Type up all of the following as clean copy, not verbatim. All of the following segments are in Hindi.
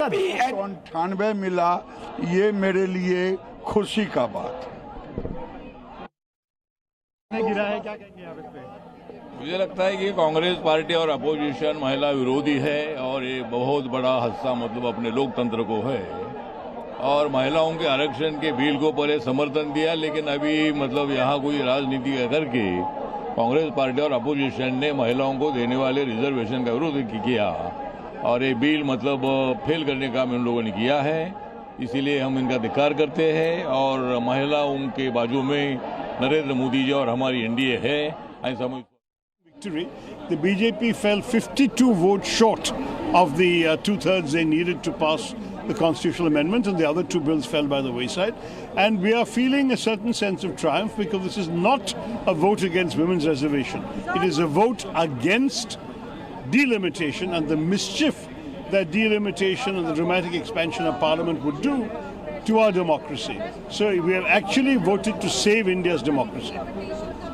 धन्यवाद। 98 मिला, ये मेरे लिए खुशी का बात गिरा है। क्या कहेंगे आप इस पे? मुझे लगता है कि कांग्रेस पार्टी और अपोजिशन महिला विरोधी है और ये बहुत बड़ा हादसा मतलब अपने लोकतंत्र को है। और महिलाओं के आरक्षण के बिल को पहले समर्थन दिया, लेकिन अभी मतलब यहाँ कोई राजनीति करके कांग्रेस पार्टी और अपोजिशन ने महिलाओं को देने वाले रिजर्वेशन का विरोध किया और ये बिल मतलब फेल करने का इन लोगों ने किया है। इसीलिए हम इनका धिक्कार करते हैं और महिलाओं के बाजू में नरेंद्र मोदी जी और हमारी एनडीए है। ऐसा Victory. The BJP fell 52 votes short of the 2/3 they needed to pass the constitutional amendment, and the other two bills fell by the wayside. And we are feeling a certain sense of triumph because this is not a vote against women's reservation. It is a vote against delimitation and the mischief that delimitation and the dramatic expansion of parliament would do to our democracy. So we have actually voted to save India's democracy.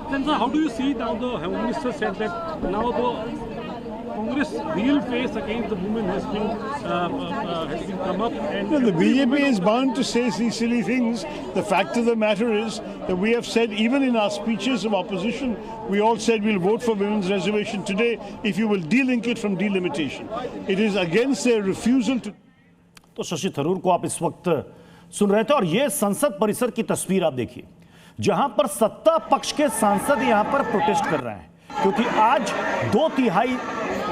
Then, sir, how do you see now the Home Minister said that now the Congress real face against the women has been come up and No, the BJP is bound to say these silly things. The fact of the matter is that we have said, even in our speeches of opposition, we all said we'll vote for women's reservation today if you will delink it from delimitation. It is against their refusal to. तो शशि थरूर को आप इस वक्त सुन रहे थे और यह संसद परिसर की तस्वीर आप देखिए, जहां पर सत्ता पक्ष के सांसद यहां पर प्रोटेस्ट कर रहे हैं क्योंकि आज 2/3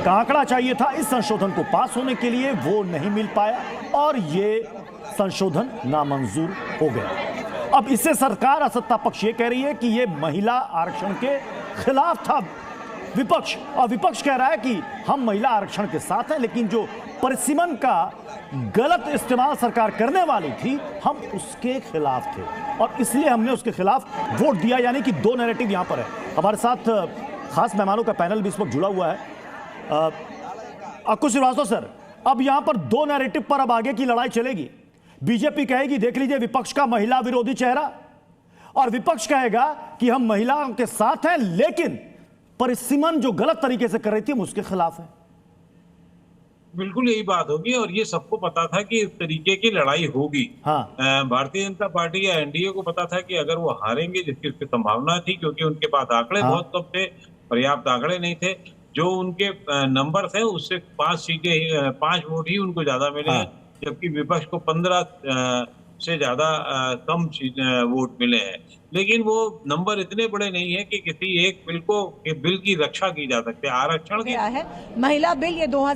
का आंकड़ा चाहिए था इस संशोधन को पास होने के लिए, वो नहीं मिल पाया और ये संशोधन नामंजूर हो गया। अब इससे सरकार और सत्ता पक्ष ये कह रही है कि ये महिला आरक्षण के खिलाफ था विपक्ष, और विपक्ष कह रहा है कि हम महिला आरक्षण के साथ हैं, लेकिन जो परिसीमन का गलत इस्तेमाल सरकार करने वाली थी हम उसके खिलाफ थे और इसलिए हमने उसके खिलाफ वोट दिया। यानी कि दो नैरेटिव यहां पर है। हमारे साथ खास मेहमानों का पैनल भी इस वक्त जुड़ा हुआ है। अक्कू श्रीवास्तव सर, अब यहां पर दो नैरेटिव पर अब आगे की लड़ाई चलेगी। बीजेपी कहेगी देख लीजिए विपक्ष का महिला विरोधी चेहरा, और विपक्ष कहेगा कि हम महिलाओं के साथ हैं लेकिन परिसीमन जो गलत तरीके से कर रही थी हम उसके खिलाफ है। बिल्कुल यही बात होगी और ये सबको पता था कि इस तरीके की लड़ाई होगी। हाँ। भारतीय जनता पार्टी या एनडीए को पता था कि अगर वो हारेंगे, जिसकी उसकी संभावना थी क्योंकि उनके पास आंकड़े बहुत कम थे, पर्याप्त आंकड़े नहीं थे, जो उनके नंबर थे उससे 5 वोट ही उनको ज्यादा मिले हैं, जबकि विपक्ष को 15 से ज्यादा कम वोट मिले हैं। लेकिन वो नंबर इतने बड़े नहीं है कि किसी एक बिल की रक्षा की जा सकती है। आरक्षण की महिला बिल ये